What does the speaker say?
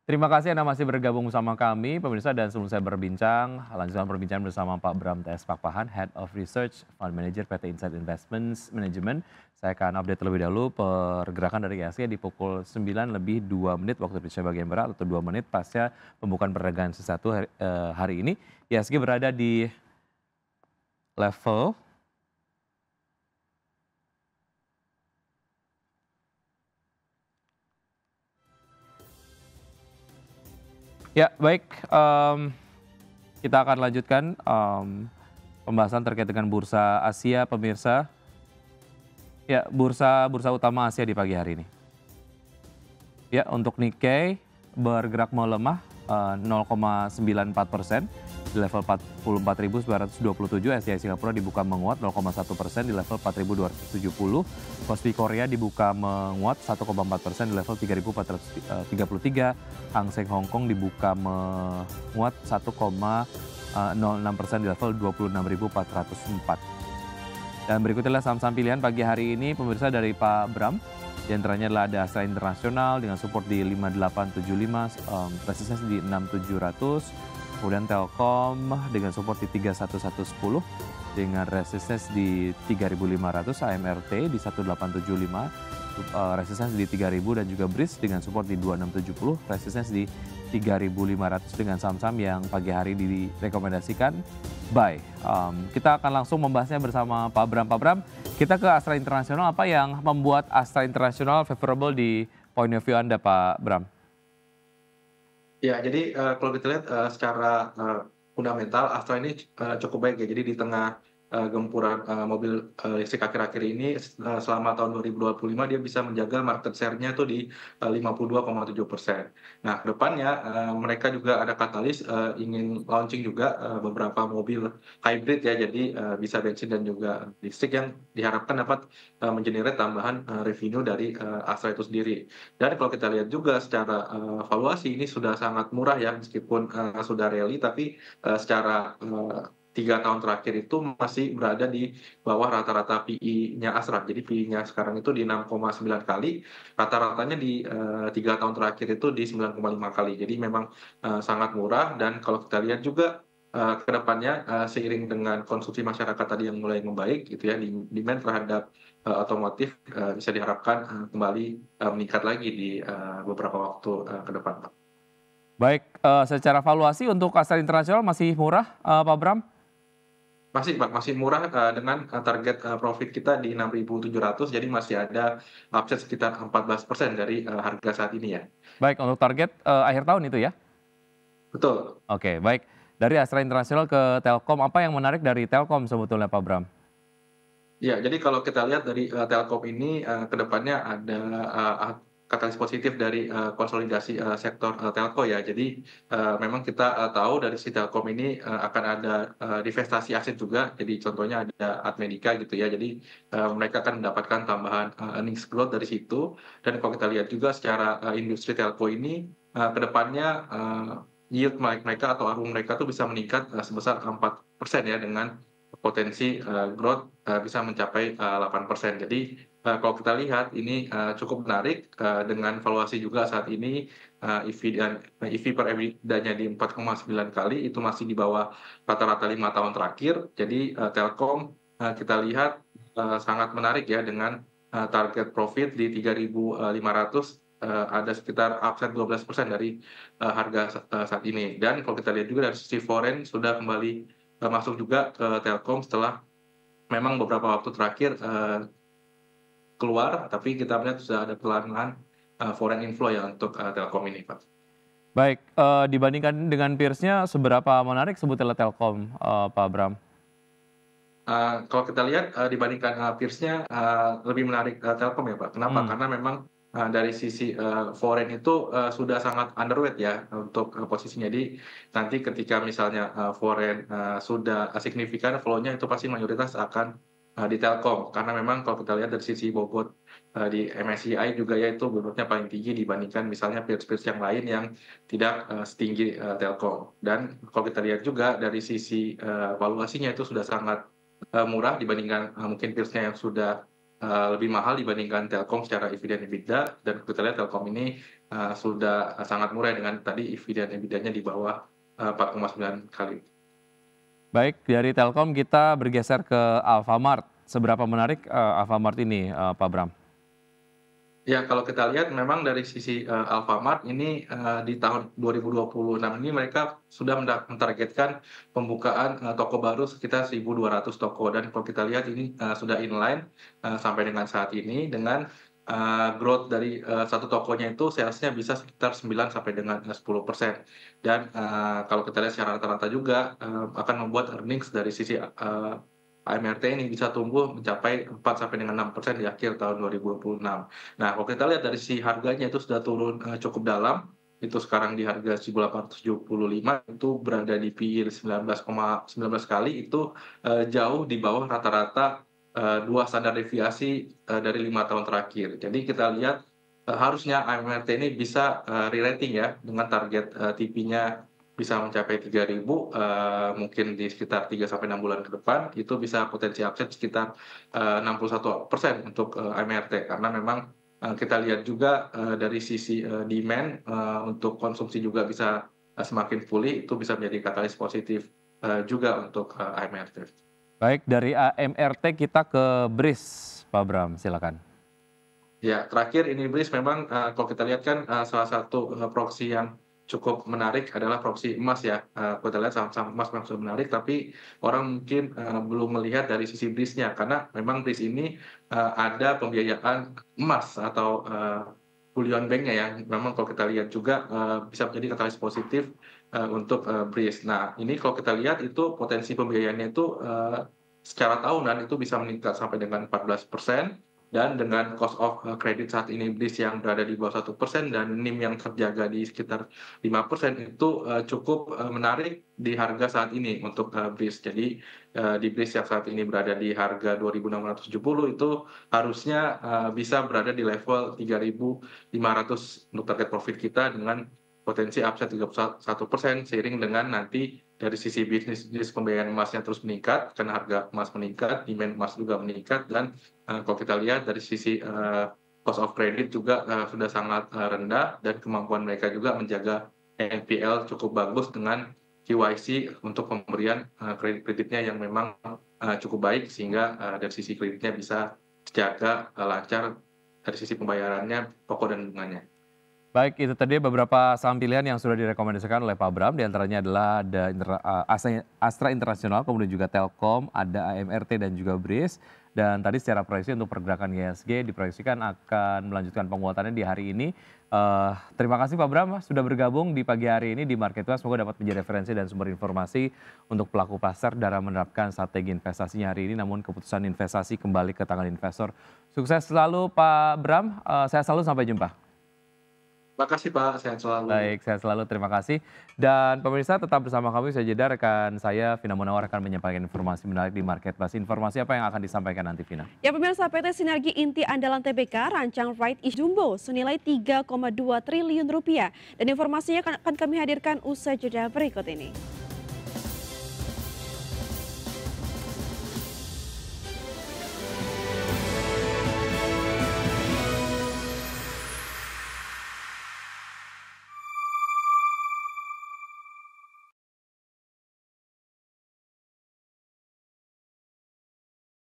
Terima kasih Anda masih bergabung bersama kami, pemirsa, dan sebelum saya berbincang, lanjutkan perbincangan bersama Pak Bram TS Pakpahan, Head of Research Fund Manager PT Insight Investments Management. Saya akan update terlebih dahulu pergerakan dari IHSG di pukul 9 lebih 2 menit waktu Indonesia bagian Barat atau 2 menit pasca pembukaan perdagangan sesatu hari ini. IHSG berada di level. Ya, baik. Kita akan lanjutkan pembahasan terkait dengan Bursa Asia, pemirsa. Ya, bursa bursa utama Asia di pagi hari ini. Ya, untuk Nikkei bergerak melemah 0,94% di level 44.927. SCI Singapura dibuka menguat 0,1% di level 4.270. Kospi Korea dibuka menguat 1,4% di level 3.433. Hang Seng Hong Kong dibuka menguat 1,06% di level 26.404. Dan berikutnya adalah saham-saham pilihan pagi hari ini pemirsa dari Pak Bram. Di antaranya adalah ada Astra Internasional dengan support di 5875, resistensi di 6700. Kemudian Telkom dengan support di 31110 dengan resistensi di 3500, AMRT di 1875, resistensi di 3000, dan juga BRIS dengan support di 2670, resistensi di 3500 dengan saham-saham yang pagi hari direkomendasikan buy. Kita akan langsung membahasnya bersama Pak Bram. Pak Bram, kita ke Astra Internasional. Apa yang membuat Astra Internasional favorable di point of view Anda, Pak Bram? Ya, jadi kalau kita lihat secara fundamental Astra ini cukup baik ya. Jadi di tengah gempuran mobil listrik akhir-akhir ini selama tahun 2025 dia bisa menjaga market share-nya tuh di 52,7%. Nah, kedepannya mereka juga ada katalis ingin launching juga beberapa mobil hybrid ya. Jadi bisa bensin dan juga listrik yang diharapkan dapat mengenerate tambahan revenue dari Astra itu sendiri. Dan kalau kita lihat juga secara valuasi ini sudah sangat murah ya, meskipun sudah rally, tapi secara 3 tahun terakhir itu masih berada di bawah rata-rata PI-nya Astra. Jadi PI-nya sekarang itu di 6,9 kali, rata-ratanya di 3 tahun terakhir itu di 9,5 kali. Jadi memang sangat murah, dan kalau kita lihat juga ke depannya seiring dengan konsumsi masyarakat tadi yang mulai membaik gitu ya, demand terhadap otomotif bisa diharapkan kembali meningkat lagi di beberapa waktu ke depan, Pak. Baik, secara valuasi untuk Astra Internasional masih murah, Pak Bram? Masih, Pak, masih murah dengan target profit kita di 6.700, jadi masih ada upside sekitar 14% dari harga saat ini ya. Baik, untuk target akhir tahun itu ya? Betul. Oke, baik. Dari Astra Internasional ke Telkom, apa yang menarik dari Telkom sebetulnya, Pak Bram? Ya, jadi kalau kita lihat dari Telkom ini ke depannya ada katalis positif dari konsolidasi sektor telco ya. Jadi memang kita tahu dari si Telkom ini akan ada divestasi aset juga. Jadi contohnya ada Admedica gitu ya. Jadi mereka akan mendapatkan tambahan earnings growth dari situ. Dan kalau kita lihat juga secara industri telco ini ke depannya yield mereka atau ARPU mereka tuh bisa meningkat sebesar 4% ya, dengan potensi growth bisa mencapai 8%. Jadi kalau kita lihat ini cukup menarik dengan valuasi juga saat ini EV dan EV per EBITDA-nya di 4,9 kali, itu masih di bawah rata-rata 5 tahun terakhir. Jadi Telkom kita lihat sangat menarik ya, dengan target profit di 3.500, ada sekitar upside 12% dari harga saat ini. Dan kalau kita lihat juga dari sisi foreign sudah kembali masuk juga ke Telkom setelah memang beberapa waktu terakhir keluar, tapi kita melihat sudah ada perlahan-lahan foreign inflow ya untuk Telkom ini, Pak. Baik, dibandingkan dengan peers-nya seberapa menarik sebetulnya Telkom, Pak Bram? Kalau kita lihat dibandingkan peers-nya lebih menarik Telkom ya, Pak. Kenapa? Hmm, Karena memang dari sisi foreign itu sudah sangat underweight ya untuk posisinya. Jadi nanti ketika misalnya foreign sudah signifikan flow-nya, itu pasti mayoritas akan di Telkom. Karena memang kalau kita lihat dari sisi bobot di MSCI juga ya, itu bobotnya paling tinggi dibandingkan misalnya peers-peers yang lain yang tidak setinggi Telkom. Dan kalau kita lihat juga dari sisi valuasinya itu sudah sangat murah dibandingkan mungkin peers-nya yang sudah lebih mahal dibandingkan Telkom secara dividen EBITDA, dan kita lihat Telkom ini sudah sangat murah dengan tadi dividen EBITDA-nya di bawah 4,9 kali. Baik, dari Telkom kita bergeser ke Alfamart. Seberapa menarik Alfamart ini, Pak Bram? Ya, kalau kita lihat memang dari sisi Alfamart ini di tahun 2026 ini mereka sudah mentargetkan pembukaan toko baru sekitar 1.200 toko, dan kalau kita lihat ini sudah inline sampai dengan saat ini dengan growth dari satu tokonya itu sales-nya bisa sekitar 9 sampai dengan 10%. Dan kalau kita lihat secara rata-rata juga akan membuat earnings dari sisi AMRT ini bisa tumbuh mencapai 4 sampai dengan 6% di akhir tahun 2026. Nah, kalau kita lihat dari sisi harganya itu sudah turun cukup dalam, itu sekarang di harga 1.875, itu berada di PI 19,19 kali, itu jauh di bawah rata-rata 2 standar deviasi dari 5 tahun terakhir. Jadi kita lihat harusnya AMRT ini bisa re-rating ya, dengan target TP-nya bisa mencapai 3.000, mungkin di sekitar 3 sampai 6 bulan ke depan, itu bisa potensi upside sekitar 61% untuk AMRT. Karena memang kita lihat juga dari sisi demand untuk konsumsi juga bisa semakin pulih, itu bisa menjadi katalis positif juga untuk AMRT. Baik, dari AMRT kita ke BRIS, Pak Bram, silakan. Ya, terakhir ini BRIS memang kalau kita lihat kan salah satu proxy yang cukup menarik adalah proxy emas ya. Kalau kita lihat saham-saham emas memang sudah menarik, tapi orang mungkin belum melihat dari sisi BRIS-nya, karena memang BRIS ini ada pembiayaan emas atau bullion bank-nya yang memang kalau kita lihat juga bisa menjadi katalis positif untuk BRIS. Nah, ini kalau kita lihat itu potensi pembiayaannya itu secara tahunan itu bisa meningkat sampai dengan 14%. Dan dengan cost of credit saat ini BRIS yang berada di bawah 1% dan NIM yang terjaga di sekitar 5%, itu cukup menarik di harga saat ini untuk BRIS. Jadi di BRIS yang saat ini berada di harga 2.670, itu harusnya bisa berada di level 3.500 untuk target profit kita, dengan potensi upside 31%, seiring dengan nanti dari sisi bisnis pembiayaan emasnya terus meningkat, karena harga emas meningkat, demand emas juga meningkat, dan kalau kita lihat dari sisi cost of credit juga sudah sangat rendah, dan kemampuan mereka juga menjaga NPL cukup bagus dengan KYC untuk pemberian kreditnya yang memang cukup baik, sehingga dari sisi kreditnya bisa terjaga lancar dari sisi pembayarannya, pokok dan bunganya. Baik, itu tadi beberapa saham pilihan yang sudah direkomendasikan oleh Pak Bram. Di antaranya adalah ada Astra Internasional, kemudian juga Telkom, ada AMRT dan juga BRIS. Dan tadi secara proyeksi untuk pergerakan IHSG diproyeksikan akan melanjutkan penguatannya di hari ini. Terima kasih Pak Bram sudah bergabung di pagi hari ini di Market Watch. Semoga dapat menjadi referensi dan sumber informasi untuk pelaku pasar dalam menerapkan strategi investasinya hari ini. Namun keputusan investasi kembali ke tangan investor. Sukses selalu Pak Bram, saya selalu sampai jumpa. Terima kasih Pak, sehat selalu. Baik, sehat selalu, terima kasih. Dan pemirsa tetap bersama kami, saya jeda rekan saya Vina Munawar akan menyampaikan informasi menarik di Market Plus. Informasi apa yang akan disampaikan nanti Vina? Ya pemirsa, PT Sinergi Inti Andalan TBK rancang right issue jumbo senilai 3,2 triliun rupiah. Dan informasinya akan kami hadirkan usai jeda berikut ini.